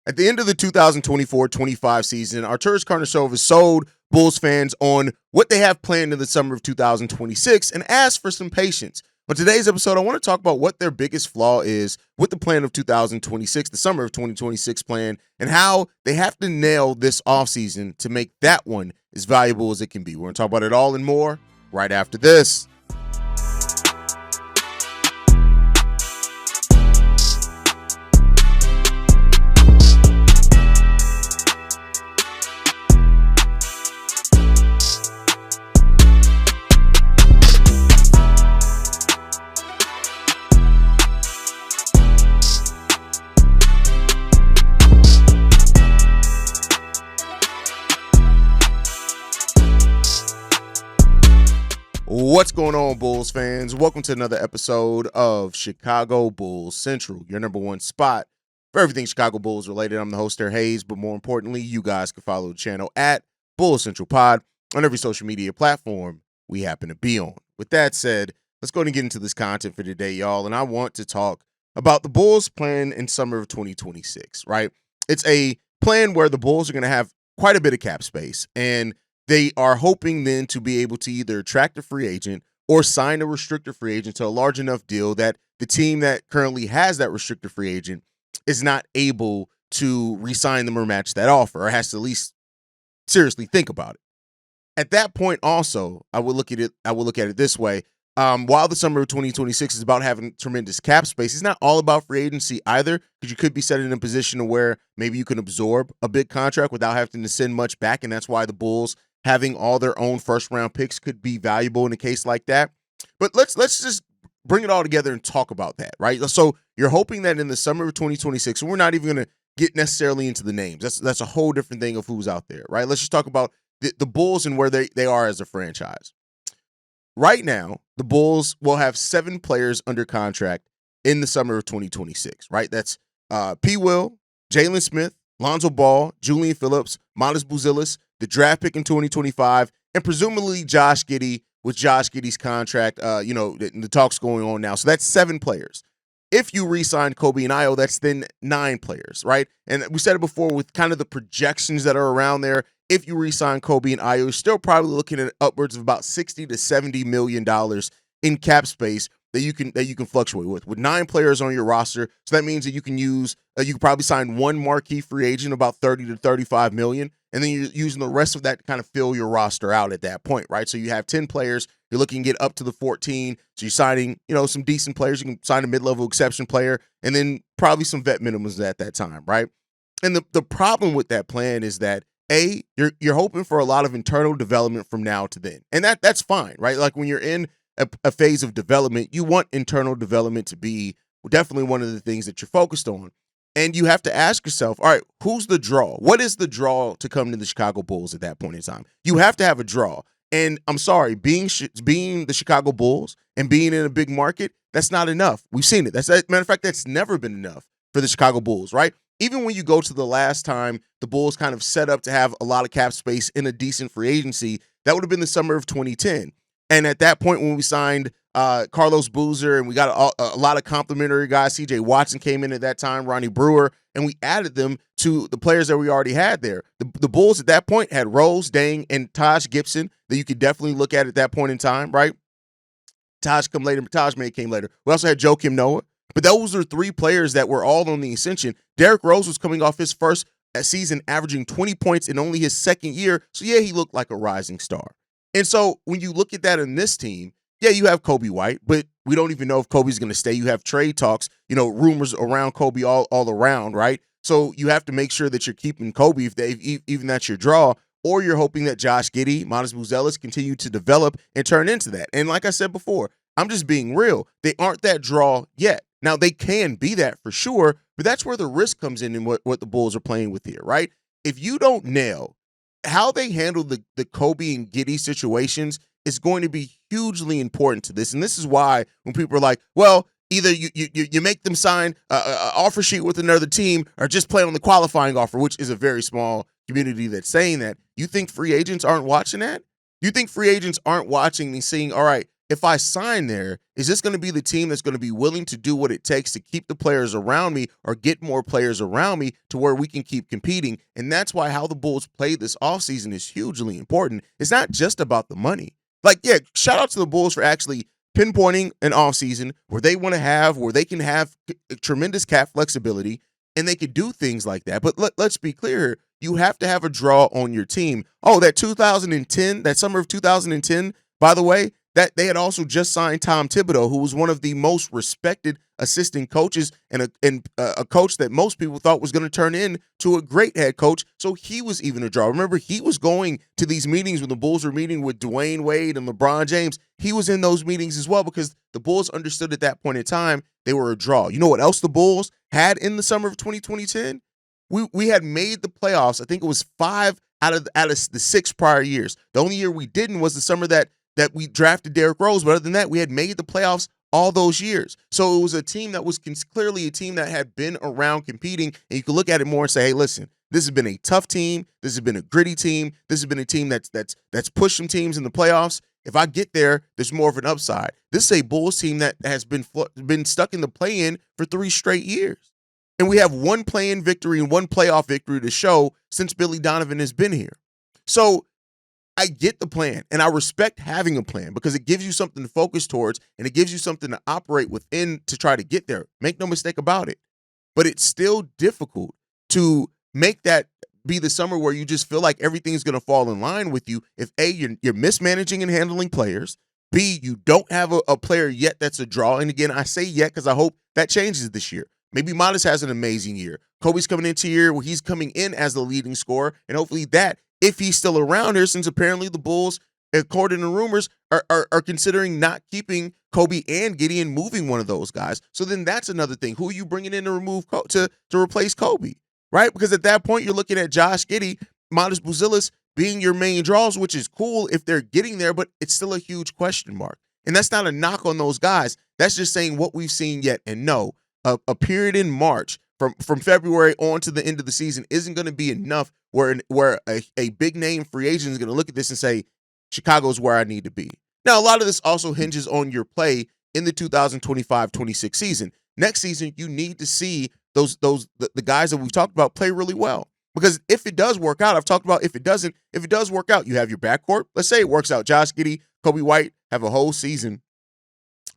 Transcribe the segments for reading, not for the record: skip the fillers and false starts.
At the end of the 2024-25 season, Arturas Karnisovas sold Bulls fans on what they have planned in the summer of 2026 and asked for some patience. On today's episode, I want to talk about what their biggest flaw is with the plan of 2026, the summer of 2026 plan, and how they have to nail this offseason to make that one as valuable as it can be. We're going to talk about it all and more right after this. What's going on, Bulls fans? Welcome to another episode of Chicago Bulls Central, your number one spot for everything Chicago Bulls related. I'm the host there, Haize, but more importantly, you guys can follow the channel at Bulls Central Pod on every social media platform we happen to be on. With that said, let's go ahead and get into this content for today, y'all, and I want to talk about the Bulls' plan in summer of 2026, right? It's a plan where the Bulls are going to have quite a bit of cap space, and they are hoping then to be able to either attract a free agent or sign a restricted free agent to a large enough deal that the team that currently has that restricted free agent is not able to re-sign them or match that offer, or has to at least seriously think about it. At that point, also, I would look at it this way. While the summer of 2026 is about having tremendous cap space, it's not all about free agency either, because you could be set in a position to where maybe you can absorb a big contract without having to send much back, and that's why the Bulls having all their own first-round picks could be valuable in a case like that. But let's just bring it all together and talk about that, right? So you're hoping that in the summer of 2026, and we're not even going to get necessarily into the names. That's a whole different thing of who's out there, right? Let's just talk about the Bulls and where they are as a franchise. Right now, the Bulls will have 7 players under contract in the summer of 2026, right? That's P. Will, Jalen Smith, Lonzo Ball, Julian Phillips, Matas Buzelis, the draft pick in 2025, and presumably Josh Giddey with Josh Giddey's contract, the talks going on now. So that's 7 players. If you re-sign Coby and Ayo, that's then 9 players, right? And we said it before with kind of the projections that are around there. If you re-sign Coby and Ayo, you're still probably looking at upwards of about $60 to $70 million in cap space that you can fluctuate with 9 players on your roster. So that means that you can use you can probably sign one marquee free agent about 30 to 35 million, and then you're using the rest of that to kind of fill your roster out at that point, right? So you have 10 players, you're looking to get up to the 14. So you're signing, some decent players. You can sign a mid-level exception player, and then probably some vet minimums at that time, right? And the problem with that plan is that you're hoping for a lot of internal development from now to then, and that's fine, right? Like when you're in a phase of development, you want internal development to be definitely one of the things that you're focused on. And you have to ask yourself, all right, who's the draw? What is the draw to come to the Chicago Bulls at that point in time? You have to have a draw. And I'm sorry, being the Chicago Bulls and being in a big market, that's not enough. We've seen it. Matter of fact, that's never been enough for the Chicago Bulls, right? Even when you go to the last time the Bulls kind of set up to have a lot of cap space in a decent free agency, that would have been the summer of 2010. And at that point, when we signed Carlos Boozer and we got a lot of complimentary guys, CJ Watson came in at that time, Ronnie Brewer, and we added them to the players that we already had there. The Bulls at that point had Rose, Dang, and Taj Gibson that you could definitely look at that point in time, right? Taj came later. We also had Joakim Noah. But those are 3 players that were all on the ascension. Derrick Rose was coming off his first season averaging 20 points in only his second year. So, yeah, he looked like a rising star. And so when you look at that in this team, yeah, you have Coby White, but we don't even know if Coby's going to stay. You have trade talks, rumors around Coby all around, right? So you have to make sure that you're keeping Coby even that's your draw, or you're hoping that Josh Giddey, Matas Buzelis continue to develop and turn into that. And like I said before, I'm just being real. They aren't that draw yet. Now, they can be that for sure, but that's where the risk comes in what the Bulls are playing with here, right? If you don't nail how they handle the Coby and Giddey situations is going to be hugely important to this. And this is why when people are like, well, either you make them sign an offer sheet with another team or just play on the qualifying offer, which is a very small community that's saying that. You think free agents aren't watching that? You think free agents aren't watching and seeing, all right, if I sign there, is this going to be the team that's going to be willing to do what it takes to keep the players around me or get more players around me to where we can keep competing? And that's why how the Bulls play this offseason is hugely important. It's not just about the money. Like, yeah, shout out to the Bulls for actually pinpointing an offseason where they can have tremendous cap flexibility and they could do things like that. But let's be clear, you have to have a draw on your team. Oh, that summer of 2010, by the way, that they had also just signed Tom Thibodeau, who was one of the most respected assistant coaches and a coach that most people thought was going to turn into a great head coach. So he was even a draw. Remember, he was going to these meetings when the Bulls were meeting with Dwayne Wade and LeBron James. He was in those meetings as well because the Bulls understood at that point in time they were a draw. You know what else the Bulls had in the summer of 2010? We had made the playoffs. I think it was 5 out of the 6 prior years. The only year we didn't was the summer that we drafted Derrick Rose. But other than that, we had made the playoffs all those years. So it was a team that was clearly a team that had been around competing. And you could look at it more and say, hey, listen, this has been a tough team. This has been a gritty team. This has been a team that's pushed some teams in the playoffs. If I get there, there's more of an upside. This is a Bulls team that has been stuck in the play-in for 3 straight years. And we have one play-in victory and one playoff victory to show since Billy Donovan has been here. So I get the plan, and I respect having a plan because it gives you something to focus towards, and it gives you something to operate within to try to get there. Make no mistake about it. But it's still difficult to make that be the summer where you just feel like everything's going to fall in line with you if, A, you're mismanaging and handling players, B, you don't have a player yet that's a draw. And again, I say yet because I hope that changes this year. Maybe Matas has an amazing year. Coby's coming into a year where he's coming in as the leading scorer, and hopefully that, if he's still around here, since apparently the Bulls, according to rumors, are considering not keeping Coby and Giddey and moving one of those guys. So then that's another thing. Who are you bringing in to remove to replace Coby, right? Because at that point, you're looking at Josh Giddey, Matas Buzelis being your main draws, which is cool if they're getting there, but it's still a huge question mark. And that's not a knock on those guys. That's just saying what we've seen yet. And no, a period in March from February on to the end of the season isn't going to be enough where a big name free agent is going to look at this and say, Chicago's where I need to be. Now, a lot of this also hinges on your play in the 2025-26 season. Next season, you need to see the guys that we've talked about play really well. Because if it does work out, I've talked about if it does work out, you have your backcourt. Let's say it works out. Josh Giddey, Coby White have a whole season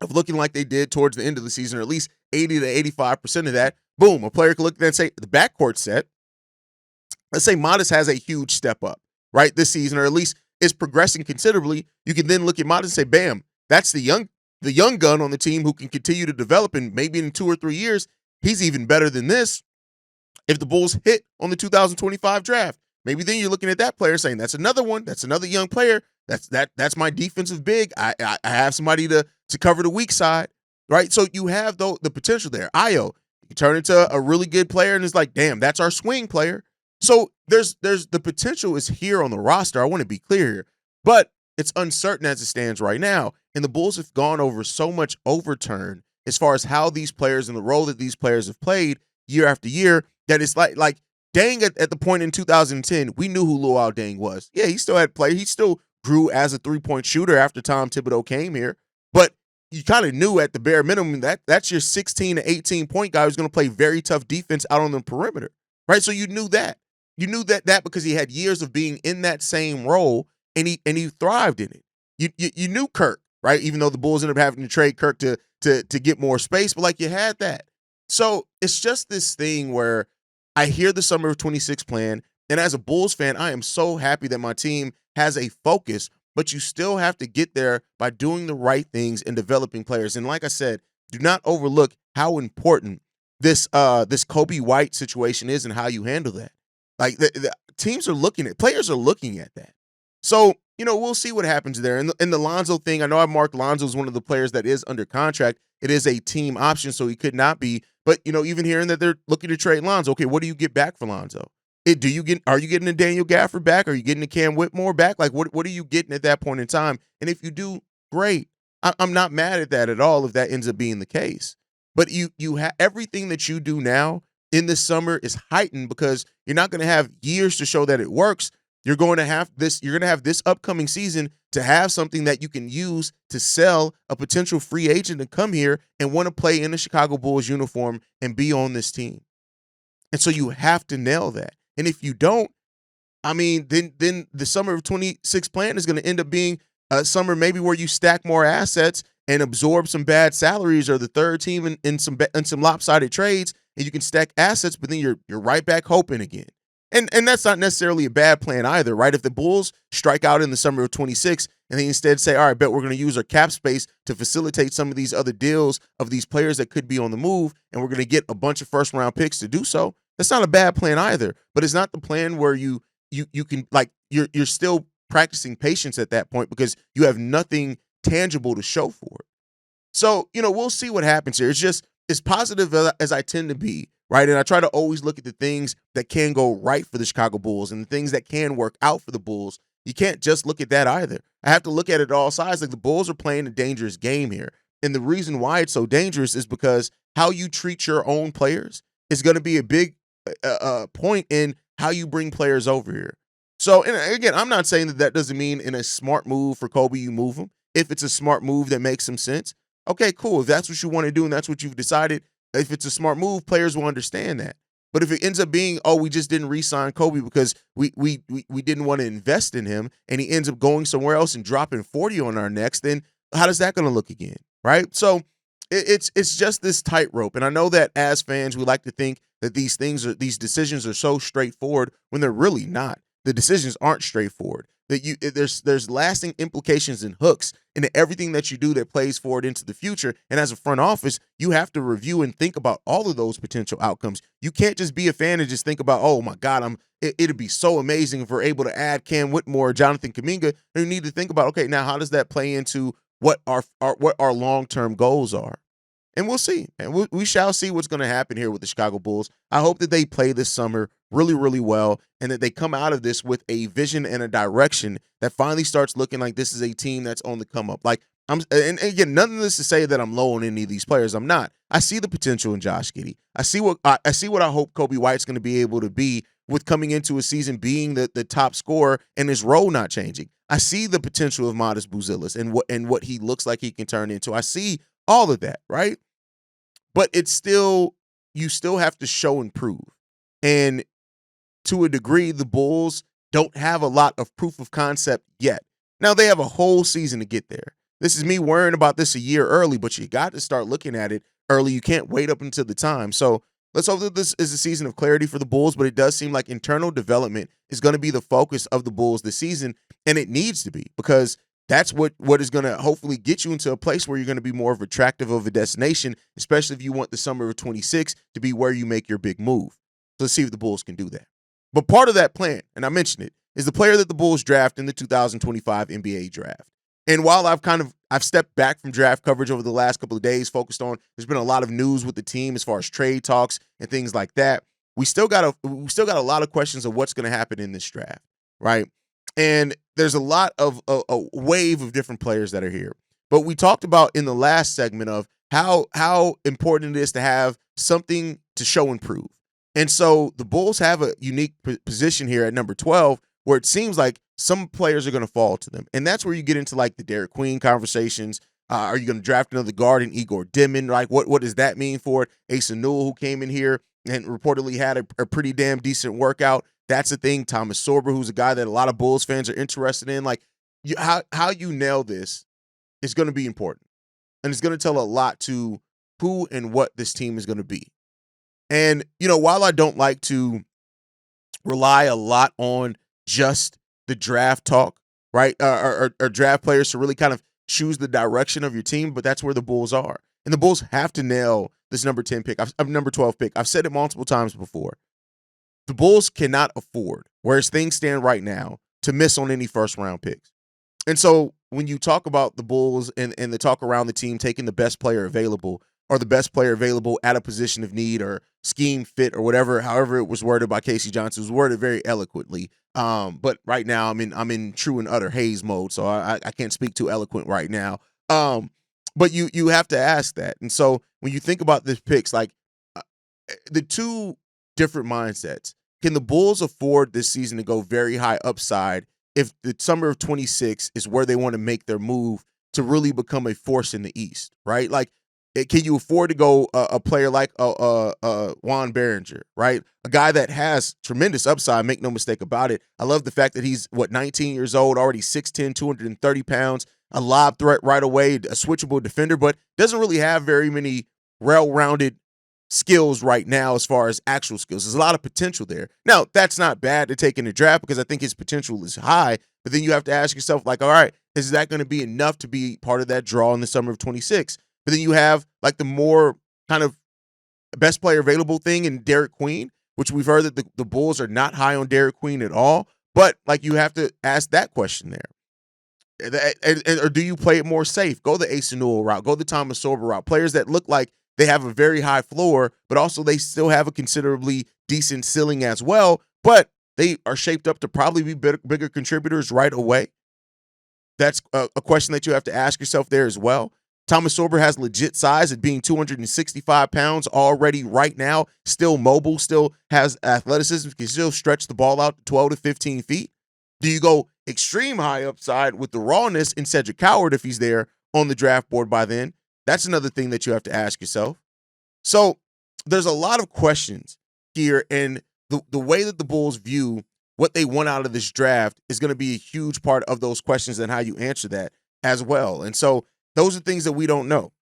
of looking like they did towards the end of the season, or at least 80 to 85% of that. Boom, a player can look at that and say, the backcourt set. Let's say Matas has a huge step up, right, this season, or at least is progressing considerably. You can then look at Matas and say, bam, that's the young gun on the team who can continue to develop, and maybe in 2 or 3 years, he's even better than this. If the Bulls hit on the 2025 draft, maybe then you're looking at that player saying, that's another one, that's another young player. That's my defensive big. I have somebody to cover the weak side, right? So you have the potential there. Ayo, you turn into a really good player, and it's like, damn, that's our swing player. So there's the potential is here on the roster. I want to be clear here, but it's uncertain as it stands right now. And the Bulls have gone over so much overturn as far as how these players and the role that these players have played year after year that it's like Dang at the point in 2010, we knew who Luol Deng was. Yeah, he still had play. He still grew as a three-point shooter after Tom Thibodeau came here. But you kind of knew at the bare minimum that that's your 16 to 18 point guy who's going to play very tough defense out on the perimeter, right? So you knew that. You knew that because he had years of being in that same role and he thrived in it. You knew Kirk, right? Even though the Bulls ended up having to trade Kirk to get more space, but like you had that. So it's just this thing where I hear the summer of 26 plan, and as a Bulls fan, I am so happy that my team has a focus, but you still have to get there by doing the right things and developing players. And like I said, do not overlook how important this Coby White situation is and how you handle that. Like the teams are looking at, players are looking at that. So, we'll see what happens there. And the Lonzo thing, I know I marked Lonzo as one of the players that is under contract. It is a team option, so he could not be. But, even hearing that they're looking to trade Lonzo, okay, what do you get back for Lonzo? Are you getting a Daniel Gafford back? Are you getting a Cam Whitmore back? Like, what are you getting at that point in time? And if you do, great. I'm not mad at that at all if that ends up being the case. But you have everything that you do now in the summer is heightened because you're not going to have years to show that it works. You're going to have this upcoming season to have something that you can use to sell a potential free agent to come here and want to play in the Chicago Bulls uniform and be on this team. And so you have to nail that. And if you don't, I mean, then the summer of 26 plan is going to end up being a summer maybe where you stack more assets and absorb some bad salaries, or the third team in some lopsided trades, and you can stack assets, but then you're right back hoping again. And that's not necessarily a bad plan either, right? If the Bulls strike out in the summer of 26 and they instead say, all right, bet we're going to use our cap space to facilitate some of these other deals of these players that could be on the move, and we're going to get a bunch of first-round picks to do so, that's not a bad plan either. But it's not the plan where you can, like, you're still practicing patience at that point because you have nothing tangible to show for it. So, we'll see what happens here. It's just as positive as I tend to be, right? And I try to always look at the things that can go right for the Chicago Bulls and the things that can work out for the Bulls. You can't just look at that either. I have to look at it all sides. Like, the Bulls are playing a dangerous game here. And the reason why it's so dangerous is because how you treat your own players is going to be a big point in how you bring players over here. So, and again, I'm not saying that doesn't mean in a smart move for Coby, you move him. If it's a smart move that makes some sense, okay, cool. If that's what you want to do and that's what you've decided, if it's a smart move, players will understand that. But if it ends up being, oh, we just didn't re-sign Coby because we didn't want to invest in him, and he ends up going somewhere else and dropping 40 on our necks, then how does that going to look again, right? So it's just this tightrope. And I know that as fans, we like to think that these decisions are so straightforward when they're really not. The decisions aren't straightforward. That there's lasting implications and hooks into everything that you do that plays forward into the future. And as a front office, you have to review and think about all of those potential outcomes. You can't just be a fan and just think about, oh my God, it'd be so amazing if we're able to add Cam Whitmore or Jonathan Kuminga. You need to think about, okay, now how does that play into what our long-term goals are? And we'll see. And we shall see what's going to happen here with the Chicago Bulls. I hope that they play this summer really, really well, and that they come out of this with a vision and a direction that finally starts looking like this is a team that's on the come up. Like, and again, none of this to say that I'm low on any of these players. I'm not. I see the potential in Josh Giddey. I see what I hope Coby White's going to be able to be with coming into a season being the top scorer and his role not changing. I see the potential of Matas Buzelis and what he looks like he can turn into. I see all of that, right? But you still have to show and prove. And to a degree, the Bulls don't have a lot of proof of concept yet. Now, they have a whole season to get there. This is me worrying about this a year early, but you got to start looking at it early. You can't wait up until the time. So let's hope that this is a season of clarity for the Bulls, but it does seem like internal development is going to be the focus of the Bulls this season, and it needs to be, because that's what is going to hopefully get you into a place where you're going to be more of attractive of a destination, especially if you want the summer of 26 to be where you make your big move. So let's see if the Bulls can do that. But part of that plan, and I mentioned it, is the player that the Bulls draft in the 2025 NBA draft. And while I've stepped back from draft coverage over the last couple of days, focused on, there's been a lot of news with the team as far as trade talks and things like that, we still got a lot of questions of what's going to happen in this draft, right? And there's a lot of a wave of different players that are here. But we talked about in the last segment of how important it is to have something to show and prove. And so the Bulls have a unique position here at number 12 where it seems like some players are going to fall to them. And that's where you get into like the Derek Queen conversations. Are you going to draft another guard in Igor Dimon? Like, what does that mean for it? Asa Newell, who came in here and reportedly had a pretty damn decent workout. That's the thing. Thomas Sorber, who's a guy that a lot of Bulls fans are interested in. Like, how you nail this is going to be important. And it's going to tell a lot to who and what this team is going to be. And, while I don't like to rely a lot on just the draft talk, right, or draft players to really kind of choose the direction of your team, but that's where the Bulls are. And the Bulls have to nail this number 10 pick. Number 12 pick. I've said it multiple times before. The Bulls cannot afford, whereas things stand right now, to miss on any first-round picks. And so when you talk about the Bulls and the talk around the team taking the best player available, or the best player available at a position of need or scheme fit or whatever, however it was worded by Casey Johnson, it was worded very eloquently. But right now I'm in true and utter Haize mode, so I can't speak too eloquent right now. But you have to ask that. And so when you think about this picks, like the two different mindsets. Can the Bulls afford this season to go very high upside if the summer of 26 is where they want to make their move to really become a force in the East, right? Like, can you afford to go a player like Juan Berenger, right? A guy that has tremendous upside, make no mistake about it. I love the fact that he's, 19 years old, already 6'10", 230 pounds, a lob threat right away, a switchable defender, but doesn't really have very many well-rounded skills right now as far as actual skills. There's a lot of potential there. Now, that's not bad to take in the draft because I think his potential is high, but then you have to ask yourself, like, all right, is that going to be enough to be part of that draw in the summer of 26? But then you have like the more kind of best player available thing in Derek Queen, which we've heard that the Bulls are not high on Derek Queen at all. But like you have to ask that question there. Or do you play it more safe? Go the Ace Newell route. Go the Thomas Sorber route. Players that look like they have a very high floor, but also they still have a considerably decent ceiling as well. But they are shaped up to probably be bigger contributors right away. That's a question that you have to ask yourself there as well. Thomas Sorber has legit size at being 265 pounds already right now, still mobile, still has athleticism, can still stretch the ball out to 12 to 15 feet. Do you go extreme high upside with the rawness in Cedric Coward if he's there on the draft board by then? That's another thing that you have to ask yourself. So there's a lot of questions here, and the way that the Bulls view what they want out of this draft is going to be a huge part of those questions and how you answer that as well. And so those are things that we don't know.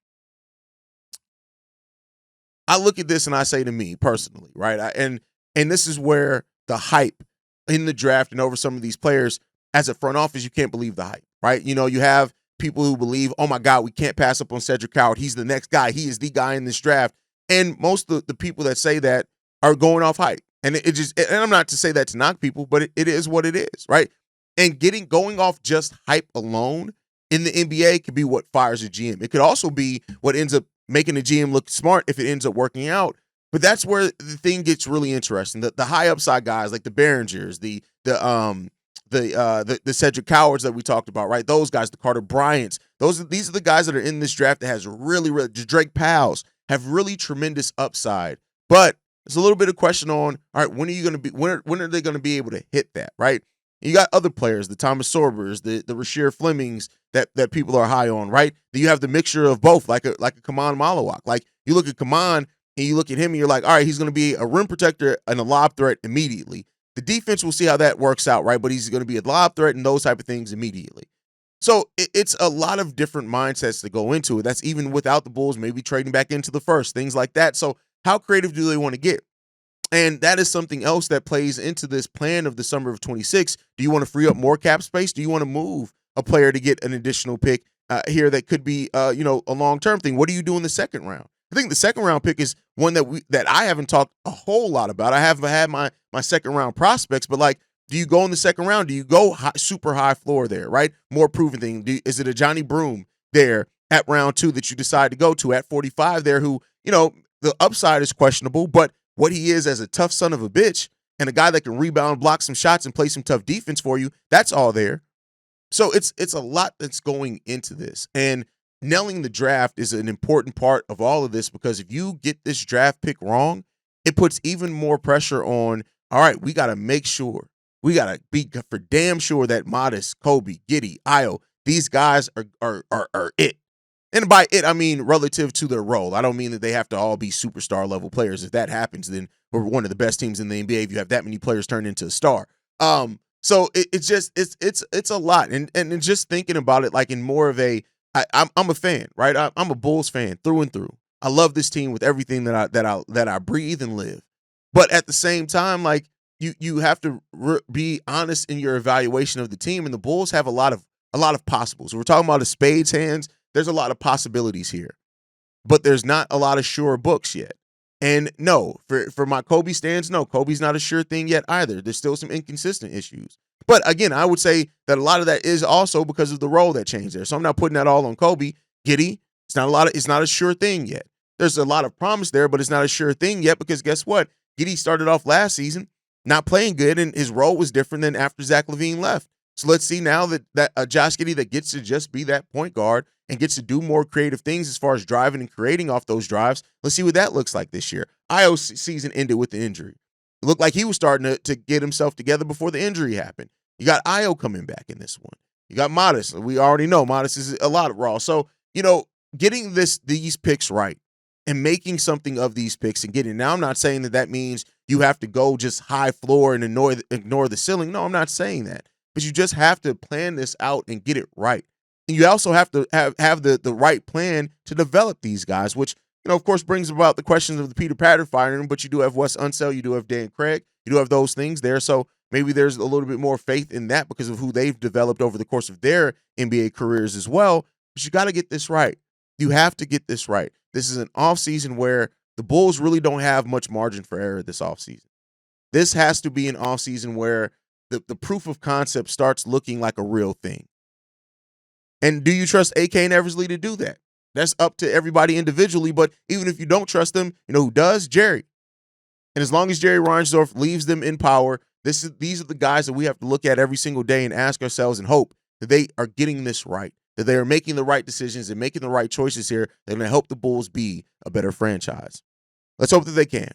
I look at this and I say to me personally, right? And this is where the hype in the draft and over some of these players, as a front office, you can't believe the hype, right? You know, you have people who believe, oh my God, we can't pass up on Cedric Coward. He's the next guy. He is the guy in this draft. And most of the people that say that are going off hype. And and I'm not to say that to knock people, but it is what it is, right? And going off just hype alone in the NBA could be what fires a GM. It could also be what ends up making the GM look smart if it ends up working out. But that's where the thing gets really interesting. The high upside guys like the Berengers, the Cedric Cowards that we talked about, right? Those guys, the Carter Bryants, these are the guys that are in this draft that has really Drake Powell's have really tremendous upside. But there's a little bit of question on, all right, when are they going to be able to hit that, right? You got other players, the Thomas Sorbers, the Rasheer Flemings that people are high on, right? Then you have the mixture of both, like a Kaman Malawak. Like you look at Kaman and you look at him and you're like, all right, he's going to be a rim protector and a lob threat immediately. The defense will see how that works out, right? But he's going to be a lob threat and those type of things immediately. So it's a lot of different mindsets that go into it. That's even without the Bulls maybe trading back into the first, things like that. So how creative do they want to get? And that is something else that plays into this plan of the summer of 26. Do you want to free up more cap space? Do you want to move a player to get an additional pick here that could be a long-term thing? What do you do in the second round? I think the second round pick is one that I haven't talked a whole lot about. I haven't had my second round prospects, but like, do you go in the second round? Do you go super high floor there, right? More proven thing. Is it a Johnny Broom there at round 2 that you decide to go to at 45 there who, the upside is questionable, but what he is as a tough son of a bitch and a guy that can rebound, block some shots, and play some tough defense for you, that's all there. So it's a lot that's going into this. And nailing the draft is an important part of all of this because if you get this draft pick wrong, it puts even more pressure on, all right, we got to make sure. We got to be for damn sure that Matas, Coby, Giddey, Io, these guys are it. And by it, I mean relative to their role. I don't mean that they have to all be superstar level players. If that happens, then we're one of the best teams in the NBA if you have that many players turn into a star. So it's a lot. And just thinking about it like in more of I'm a fan, right? I'm a Bulls fan through and through. I love this team with everything that I breathe and live. But at the same time, like you have to be honest in your evaluation of the team. And the Bulls have a lot of possibles. We're talking about a spades hands. There's a lot of possibilities here, but there's not a lot of sure books yet. And no, for my Coby stands, no, Coby's not a sure thing yet either. There's still some inconsistent issues. But again, I would say that a lot of that is also because of the role that changed there. So I'm not putting that all on Coby. Giddey, it's not a sure thing yet. There's a lot of promise there, but it's not a sure thing yet because guess what? Giddey started off last season not playing good, and his role was different than after Zach LaVine left. So let's see now that Josh Giddey that gets to just be that point guard and gets to do more creative things as far as driving and creating off those drives. Let's see what that looks like this year. Io's season ended with the injury. It looked like he was starting to get himself together before the injury happened. You got Io coming back in this one. You got Matas. We already know Matas is a lot of raw. So, getting these picks right and making something of these picks and getting. Now, I'm not saying that means you have to go just high floor and ignore the ceiling. No, I'm not saying that. But you just have to plan this out and get it right. And you also have to have the right plan to develop these guys, which, of course, brings about the questions of the Peter Patter firing. But you do have Wes Unseld, you do have Dan Craig, you do have those things there. So maybe there's a little bit more faith in that because of who they've developed over the course of their NBA careers as well. But you got to get this right. You have to get this right. This is an offseason where the Bulls really don't have much margin for error this offseason. This has to be an offseason where the proof of concept starts looking like a real thing. And do you trust AK and Eversley to do that? That's up to everybody individually, but even if you don't trust them, who does? Jerry. And as long as Jerry Reinsdorf leaves them in power, these are the guys that we have to look at every single day and ask ourselves and hope that they are getting this right, that they are making the right decisions and making the right choices here. They're going to help the Bulls be a better franchise. Let's hope that they can.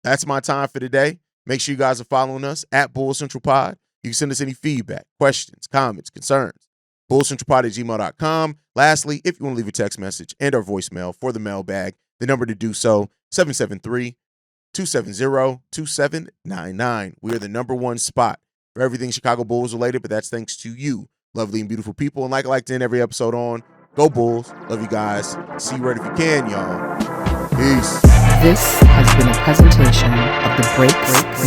That's my time for today. Make sure you guys are following us at Bulls Central Pod. You can send us any feedback, questions, comments, concerns. BullsCentralPod@gmail.com. Lastly, if you want to leave a text message and our voicemail for the mailbag, the number to do so, 773-270-2799. We are the number one spot for everything Chicago Bulls related, but that's thanks to you, lovely and beautiful people. And like I like to end every episode on, go Bulls. Love you guys. See you right if you can, y'all. Peace. This has been a presentation of the Break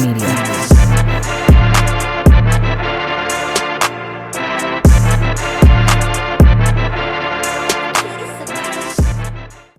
Media.